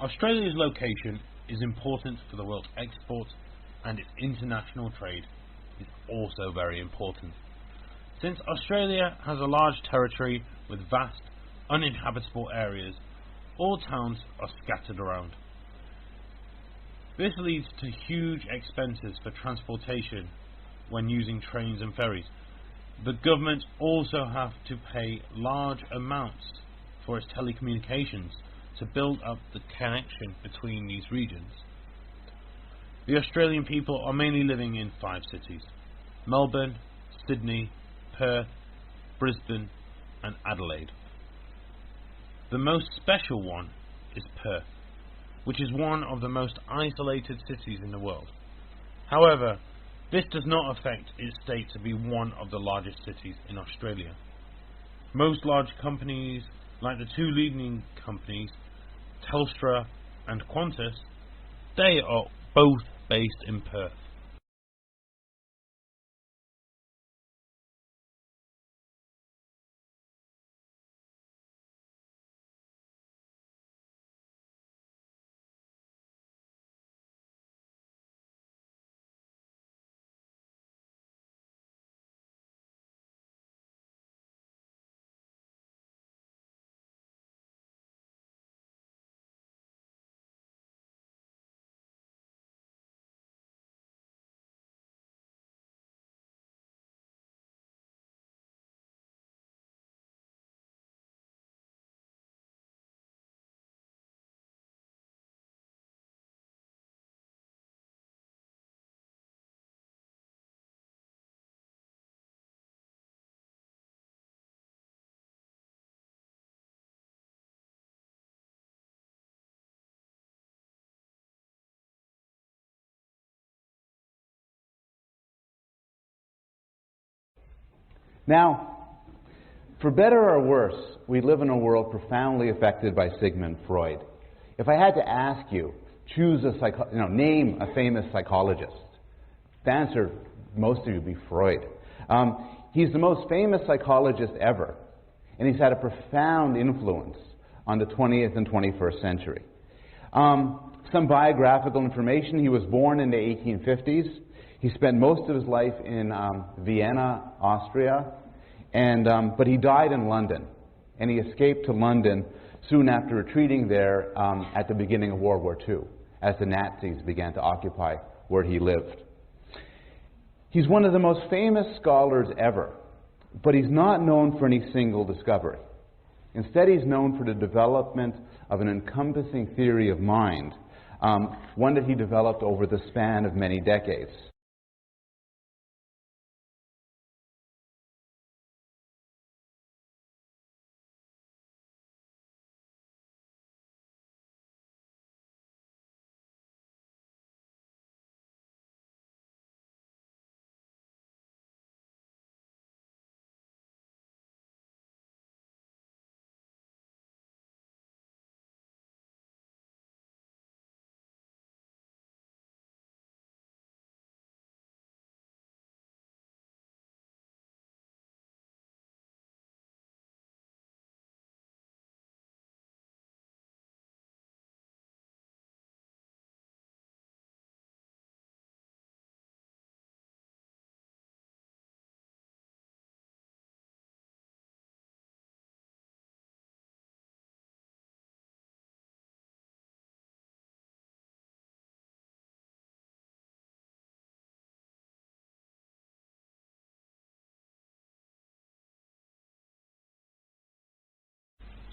Australia's location is important for the world's exports, and its international trade is also very important. Since Australia has a large territory with vast, uninhabitable areas, all towns are scattered around. This leads to huge expenses for transportation when using trains and ferries. The government also have to pay large amounts for its telecommunications to build up the connection between these regions. The Australian people are mainly living in 5 cities: Melbourne, Sydney, Perth, Brisbane and Adelaide. The most special one is Perth, which is one of the most isolated cities in the world. However, this does not affect its state to be one of the largest cities in Australia. Most large companies, like the 2 leading companies, Telstra and Qantas, they are both based in Perth. Now, for better or worse, we live in a world profoundly affected by Sigmund Freud. If I had to ask you, name a famous psychologist, the answer, most of you, would be Freud. He's the most famous psychologist ever, and he's had a profound influence on the 20th and 21st century. Some biographical information: he was born in the 1850s. He spent most of his life in Vienna, Austria, but he died in London, and he escaped to London soon after retreating there at the beginning of World War II, as the Nazis began to occupy where he lived. He's one of the most famous scholars ever, but he's not known for any single discovery. Instead, he's known for the development of an encompassing theory of mind, one that he developed over the span of many decades.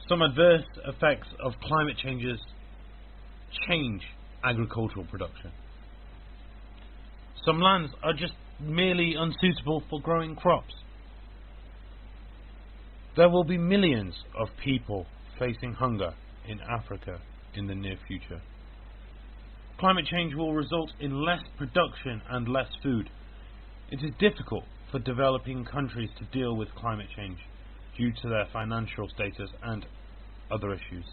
Some adverse effects of climate changes change agricultural production. Some lands are just merely unsuitable for growing crops. There will be millions of people facing hunger in Africa in the near future. Climate change will result in less production and less food. It is difficult for developing countries to deal with climate change due to their financial status and other issues.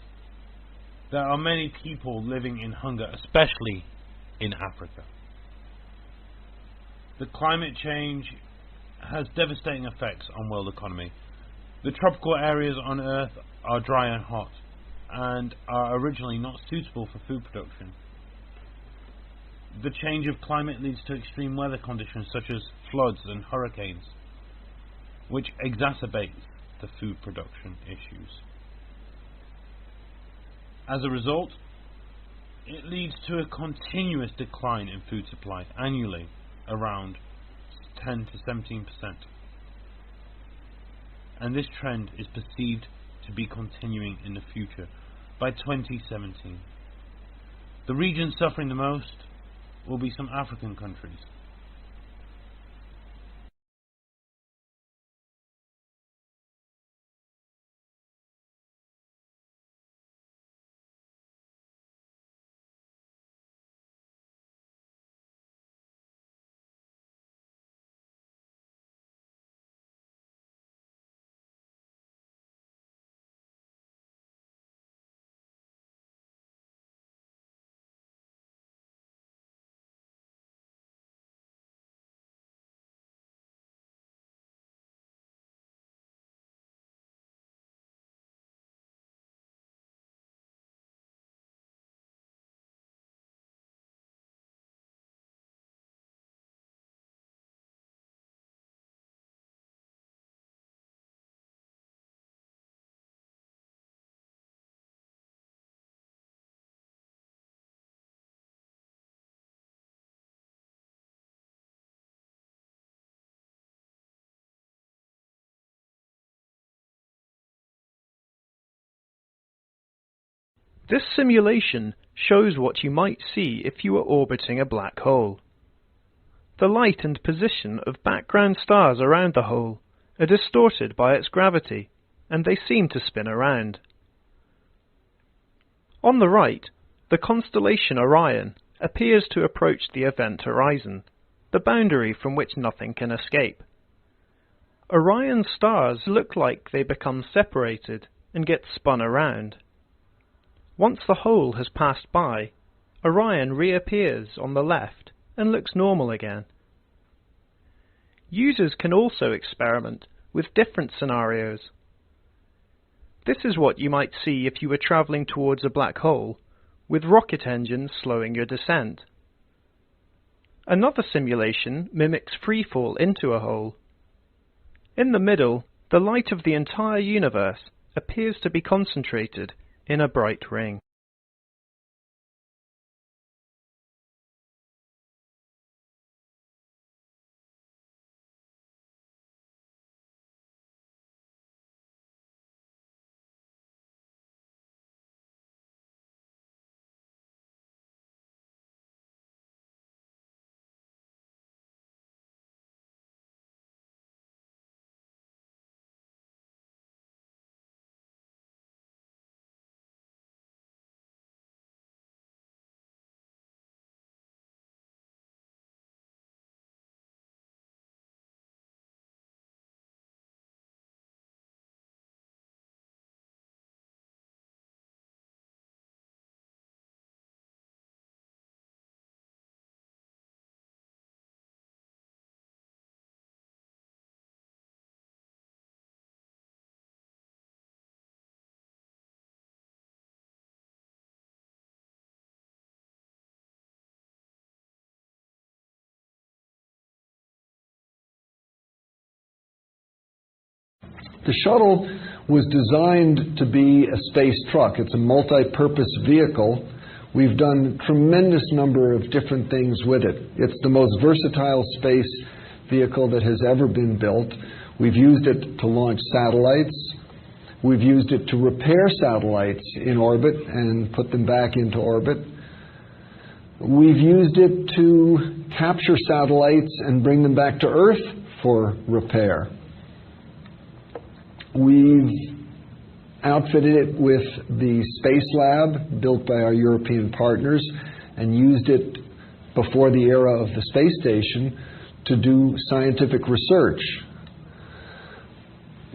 There are many people living in hunger, especially in Africa. The climate change has devastating effects on world economy. The tropical areas on Earth are dry and hot, and are originally not suitable for food production. The change of climate leads to extreme weather conditions such as floods and hurricanes, which exacerbates the food production issues. As a result, it leads to a continuous decline in food supply annually, around 10 to 17%. And this trend is perceived to be continuing in the future. By 2017, the region suffering the most will be some African countries. This simulation shows what you might see if you were orbiting a black hole. The light and position of background stars around the hole are distorted by its gravity, and they seem to spin around. On the right, the constellation Orion appears to approach the event horizon, the boundary from which nothing can escape. Orion's stars look like they become separated and get spun around. Once the hole has passed by, Orion reappears on the left and looks normal again. Users can also experiment with different scenarios. This is what you might see if you were travelling towards a black hole, with rocket engines slowing your descent. Another simulation mimics freefall into a hole. In the middle, the light of the entire universe appears to be concentrated in a bright ring. The shuttle was designed to be a space truck. It's a multi-purpose vehicle. We've done a tremendous number of different things with it. It's the most versatile space vehicle that has ever been built. We've used it to launch satellites. We've used it to repair satellites in orbit and put them back into orbit. We've used it to capture satellites and bring them back to Earth for repair. We've outfitted it with the Space Lab built by our European partners and used it before the era of the space station to do scientific research.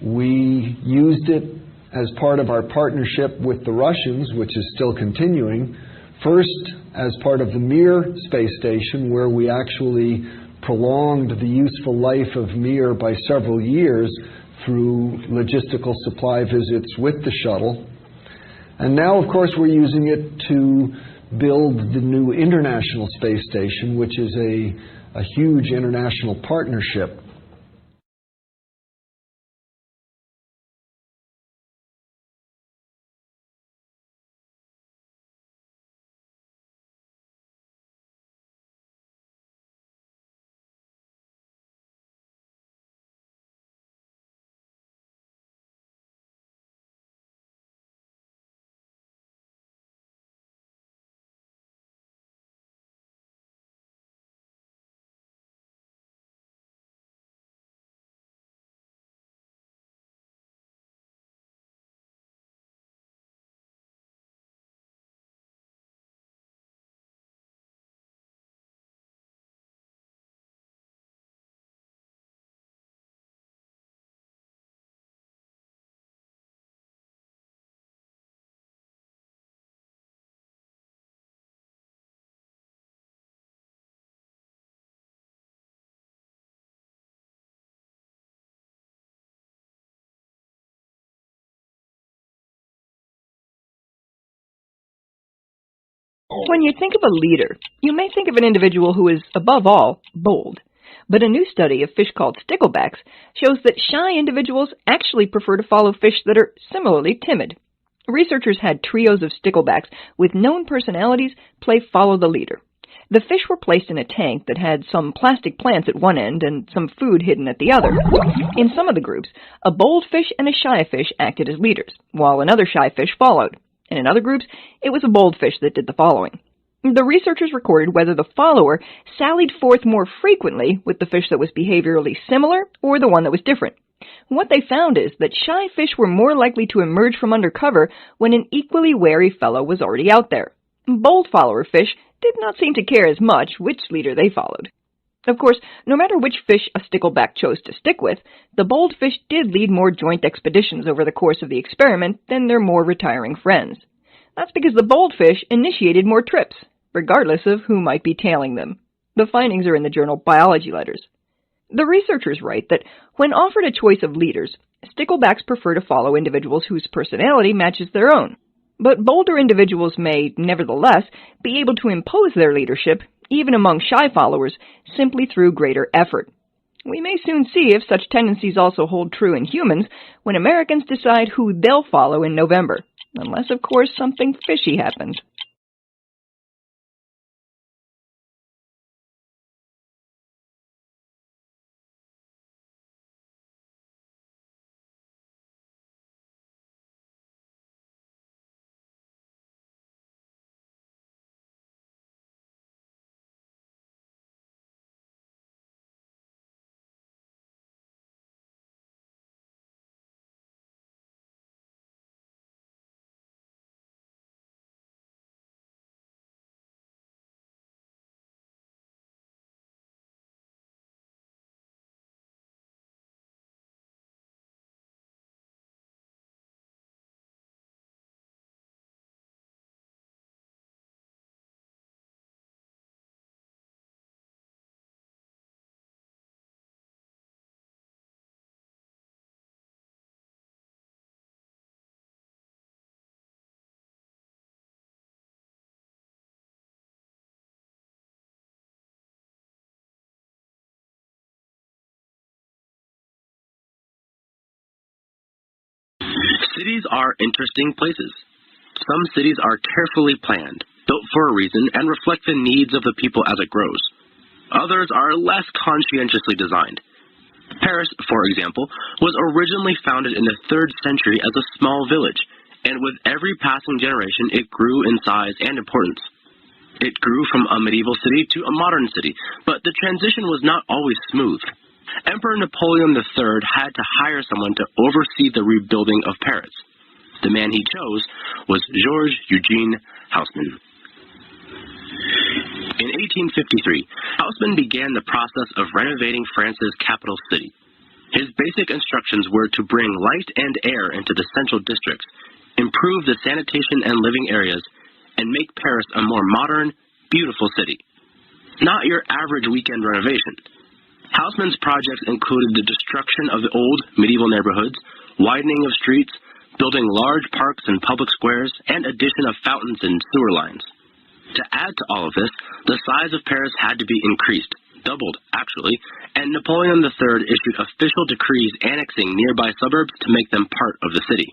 We used it as part of our partnership with the Russians, which is still continuing, first as part of the Mir space station, where we actually prolonged the useful life of Mir by several years through logistical supply visits with the shuttle. And now, of course, we're using it to build the new International Space Station, which is a huge international partnership. When you think of a leader, you may think of an individual who is, above all, bold. But a new study of fish called sticklebacks shows that shy individuals actually prefer to follow fish that are similarly timid. Researchers had trios of sticklebacks with known personalities play follow the leader. The fish were placed in a tank that had some plastic plants at one end and some food hidden at the other. In some of the groups, a bold fish and a shy fish acted as leaders, while another shy fish followed. And in other groups, it was a bold fish that did the following. The researchers recorded whether the follower sallied forth more frequently with the fish that was behaviorally similar or the one that was different. What they found is that shy fish were more likely to emerge from under cover when an equally wary fellow was already out there. Bold follower fish did not seem to care as much which leader they followed. Of course, no matter which fish a stickleback chose to stick with, the bold fish did lead more joint expeditions over the course of the experiment than their more retiring friends. That's because the bold fish initiated more trips, regardless of who might be tailing them. The findings are in the journal Biology Letters. The researchers write that when offered a choice of leaders, sticklebacks prefer to follow individuals whose personality matches their own. But bolder individuals may, nevertheless, be able to impose their leadership, even among shy followers, simply through greater effort. We may soon see if such tendencies also hold true in humans when Americans decide who they'll follow in November, unless, of course, something fishy happens. Cities are interesting places. Some cities are carefully planned, built for a reason, and reflect the needs of the people as it grows. Others are less conscientiously designed. Paris, for example, was originally founded in the 3rd century as a small village, and with every passing generation it grew in size and importance. It grew from a medieval city to a modern city, but the transition was not always smooth. Emperor Napoleon III had to hire someone to oversee the rebuilding of Paris. The man he chose was Georges Eugene Haussmann. In 1853, Haussmann began the process of renovating France's capital city. His basic instructions were to bring light and air into the central districts, improve the sanitation and living areas, and make Paris a more modern, beautiful city. Not your average weekend renovation. Haussmann's projects included the destruction of the old medieval neighborhoods, widening of streets, building large parks and public squares, and addition of fountains and sewer lines. To add to all of this, the size of Paris had to be increased, doubled actually, and Napoleon III issued official decrees annexing nearby suburbs to make them part of the city.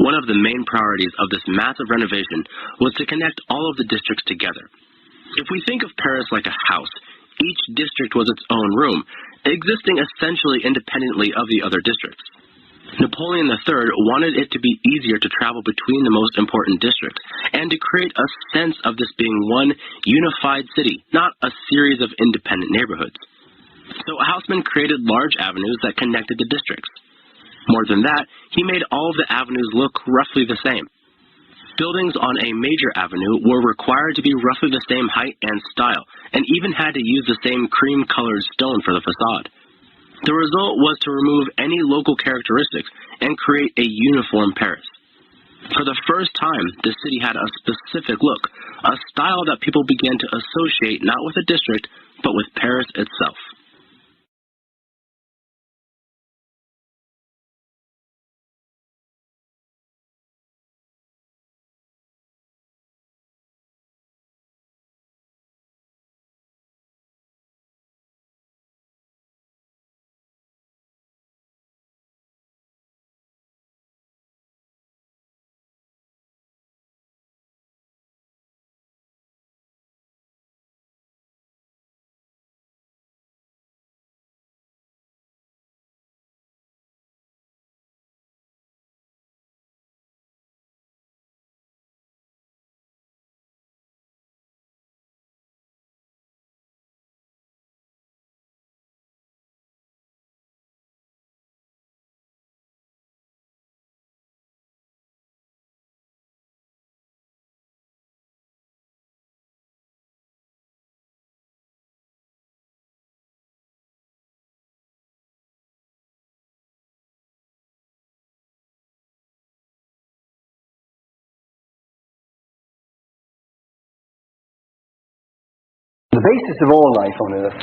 One of the main priorities of this massive renovation was to connect all of the districts together. If we think of Paris like a house, each district was its own room, existing essentially independently of the other districts. Napoleon III wanted it to be easier to travel between the most important districts, and to create a sense of this being one unified city, not a series of independent neighborhoods. So Haussmann created large avenues that connected the districts. More than that, he made all of the avenues look roughly the same. Buildings on a major avenue were required to be roughly the same height and style, and even had to use the same cream-colored stone for the facade. The result was to remove any local characteristics and create a uniform Paris. For the first time, the city had a specific look, a style that people began to associate not with a district, but with Paris itself. The basis of all life on Earth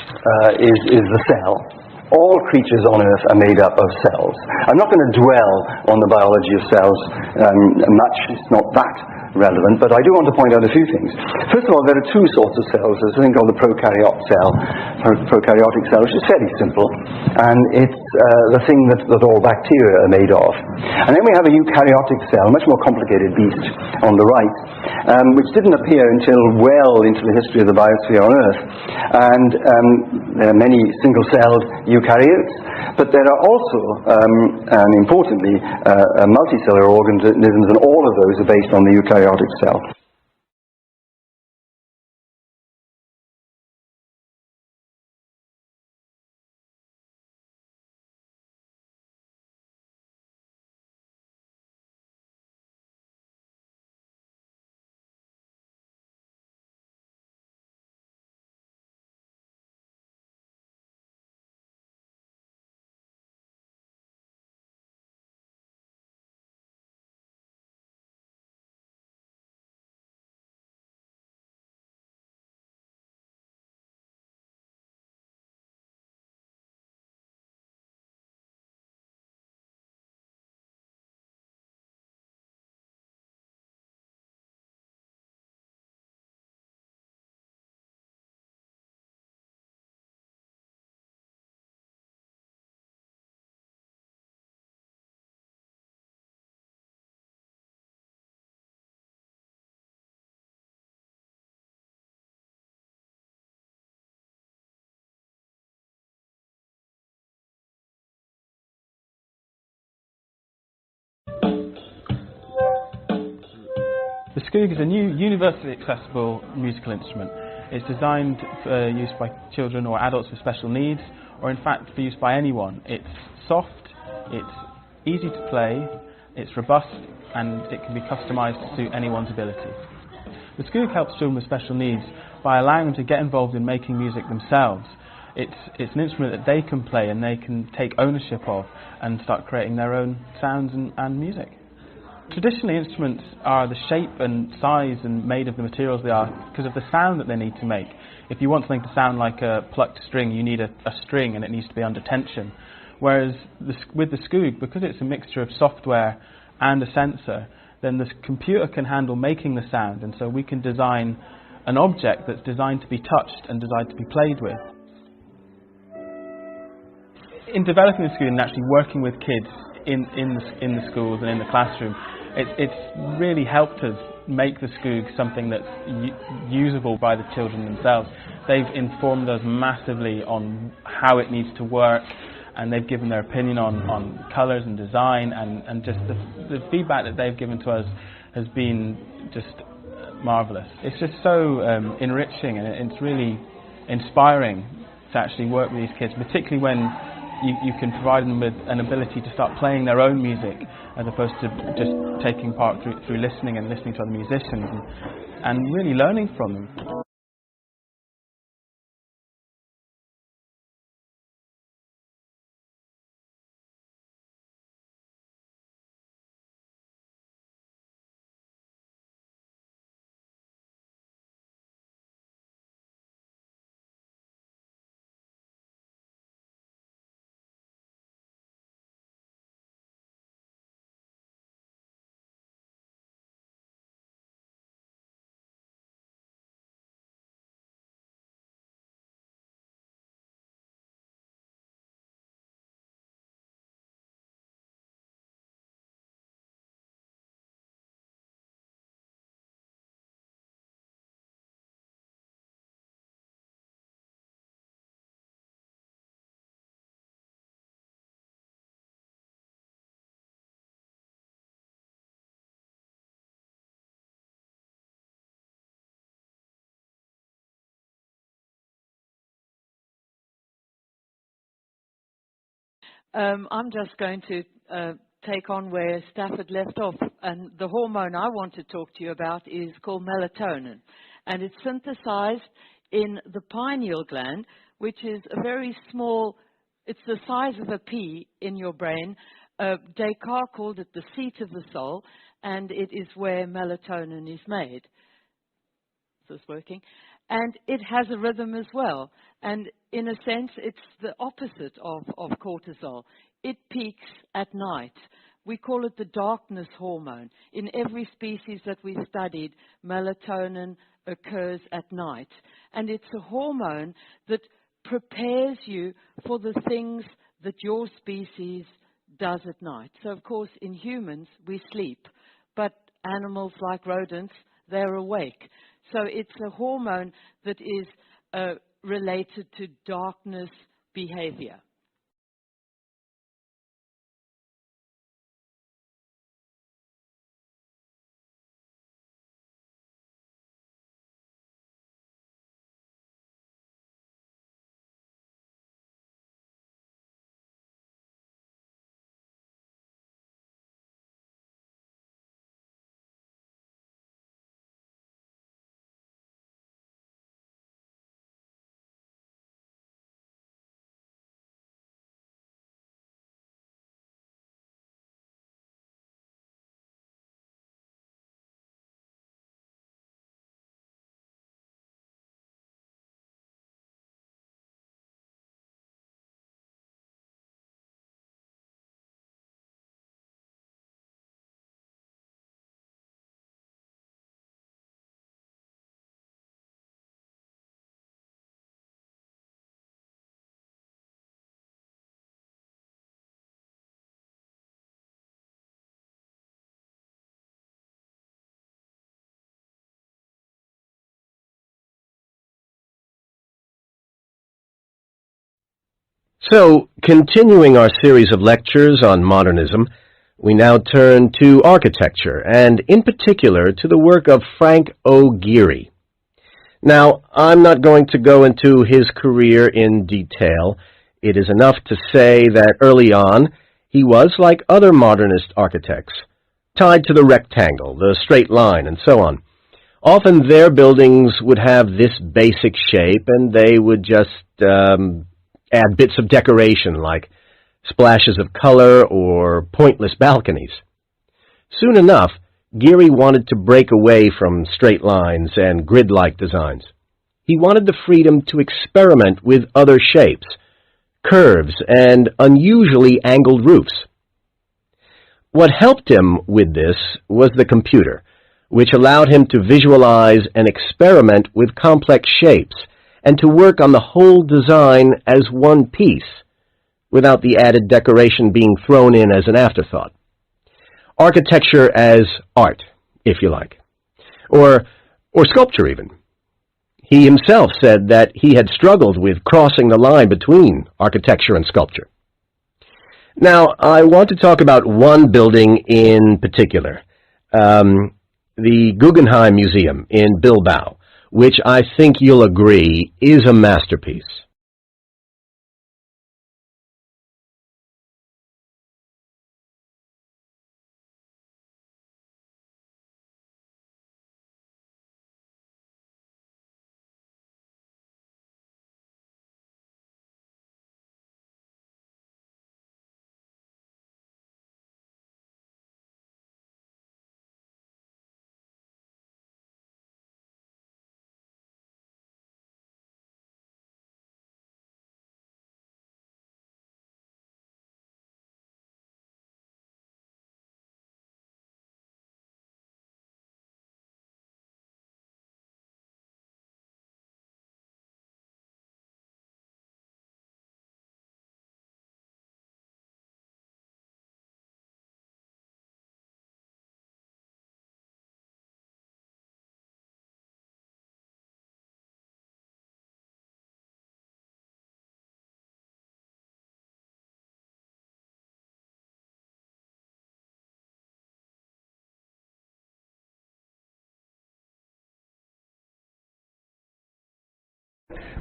is the cell. All creatures on Earth are made up of cells. I'm not going to dwell on the biology of cells much. It's not that relevant, but I do want to point out a few things. First of all, there are two sorts of cells. There's a thing called the prokaryotic cell, which is fairly simple, and it's the thing that all bacteria are made of. And then we have a eukaryotic cell, a much more complicated beast on the right, which didn't appear until well into the history of the biosphere on Earth. And there are many single-celled eukaryotes, but there are also, and importantly, multicellular organisms, and all of those are based on the eukaryotic cell. The Skoog is a new universally accessible musical instrument. It's designed for use by children or adults with special needs, or in fact for use by anyone. It's soft, it's easy to play, it's robust, and it can be customized to suit anyone's ability. The Skoog helps children with special needs by allowing them to get involved in making music themselves. It's an instrument that they can play and they can take ownership of and start creating their own sounds and music. Traditionally, instruments are the shape and size and made of the materials they are because of the sound that they need to make. If you want something to sound like a plucked string, you need a string and it needs to be under tension. Whereas with the Skoog, because it's a mixture of software and a sensor, then the computer can handle making the sound, and so we can design an object that's designed to be touched and designed to be played with. In developing the Skoog and actually working with kids in the schools and in the classroom, it's really helped us make the Skoog something that's usable by the children themselves. They've informed us massively on how it needs to work, and they've given their opinion on colours and design, and just the feedback that they've given to us has been just marvellous. It's just so enriching, and it's really inspiring to actually work with these kids, particularly when you can provide them with an ability to start playing their own music as opposed to just taking part through listening and listening to other musicians and really learning from them. I'm just going to take on where Stafford left off, and the hormone I want to talk to you about is called melatonin, and it's synthesized in the pineal gland, which is a very small, it's the size of a pea in your brain. Descartes called it the seat of the soul, and it is where melatonin is made. Is this working? And it has a rhythm as well. And in a sense, it's the opposite of cortisol. It peaks at night. We call it the darkness hormone. In every species that we've studied, melatonin occurs at night. And it's a hormone that prepares you for the things that your species does at night. So, of course, in humans, we sleep. But animals like rodents, they're awake. So it's a hormone that is related to darkness behavior. So, continuing our series of lectures on modernism, we now turn to architecture, and in particular to the work of Frank O. Gehry. Now, I'm not going to go into his career in detail. It is enough to say that early on, he was, like other modernist architects, tied to the rectangle, the straight line, and so on. Often their buildings would have this basic shape, and they would just add bits of decoration like splashes of color or pointless balconies. Soon enough, Gehry wanted to break away from straight lines and grid-like designs. He wanted the freedom to experiment with other shapes, curves, and unusually angled roofs. What helped him with this was the computer, which allowed him to visualize and experiment with complex shapes and to work on the whole design as one piece, without the added decoration being thrown in as an afterthought. Architecture as art, if you like, or sculpture even. He himself said that he had struggled with crossing the line between architecture and sculpture. Now, I want to talk about one building in particular, the Guggenheim Museum in Bilbao, which I think you'll agree is a masterpiece.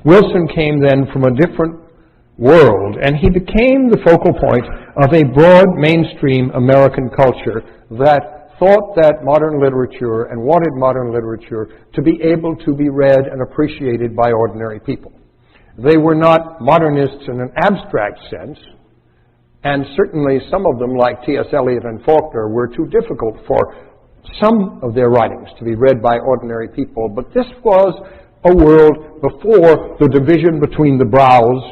Wilson came then from a different world, and he became the focal point of a broad mainstream American culture that thought that modern literature and wanted modern literature to be able to be read and appreciated by ordinary people. They were not modernists in an abstract sense, and certainly some of them, like T.S. Eliot and Faulkner, were too difficult for some of their writings to be read by ordinary people, but this was a world before the division between the brows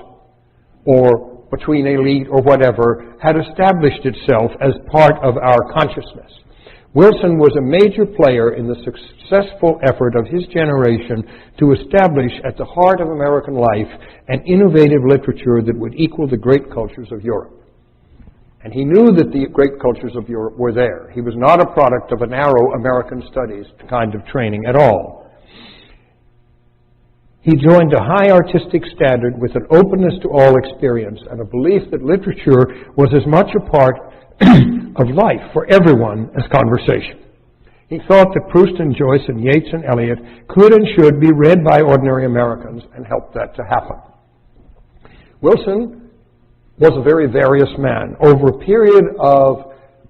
or between elite or whatever had established itself as part of our consciousness. Wilson was a major player in the successful effort of his generation to establish at the heart of American life an innovative literature that would equal the great cultures of Europe. And he knew that the great cultures of Europe were there. He was not a product of a narrow American studies kind of training at all. He joined a high artistic standard with an openness to all experience and a belief that literature was as much a part of life for everyone as conversation. He thought that Proust and Joyce and Yeats and Eliot could and should be read by ordinary Americans and helped that to happen. Wilson was a very various man. Over a period of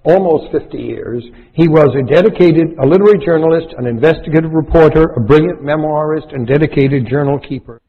almost 50 years, he was a literary journalist, an investigative reporter, a brilliant memoirist, and dedicated journal keeper.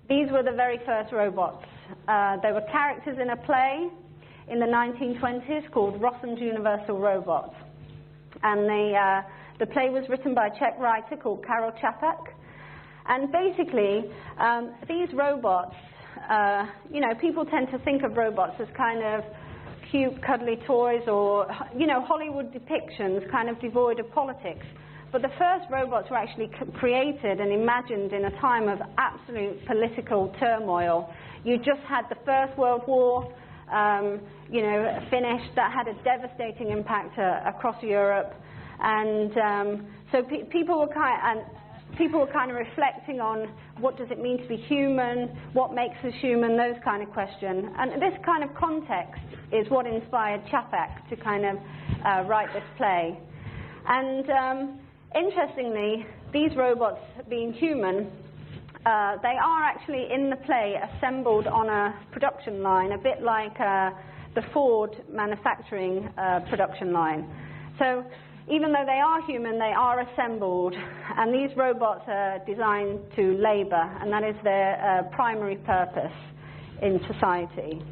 These were the very first robots. They were characters in a play in the 1920s called Rossum's Universal Robots. And the play was written by a Czech writer called Karel Čapek. And basically, these robots, people tend to think of robots as kind of cute, cuddly toys or, Hollywood depictions kind of devoid of politics. but the first robots were actually created and imagined in a time of absolute political turmoil. You just had the First World War, finished. That had a devastating impact across Europe, and so people were kind of reflecting on what does it mean to be human, what makes us human, those kind of questions. And this kind of context is what inspired Čapek to kind of write this play. And interestingly, these robots, being human, they are actually in the play assembled on a production line, a bit like the Ford manufacturing production line. So even though they are human, they are assembled, and these robots are designed to labor, and that is their primary purpose in society.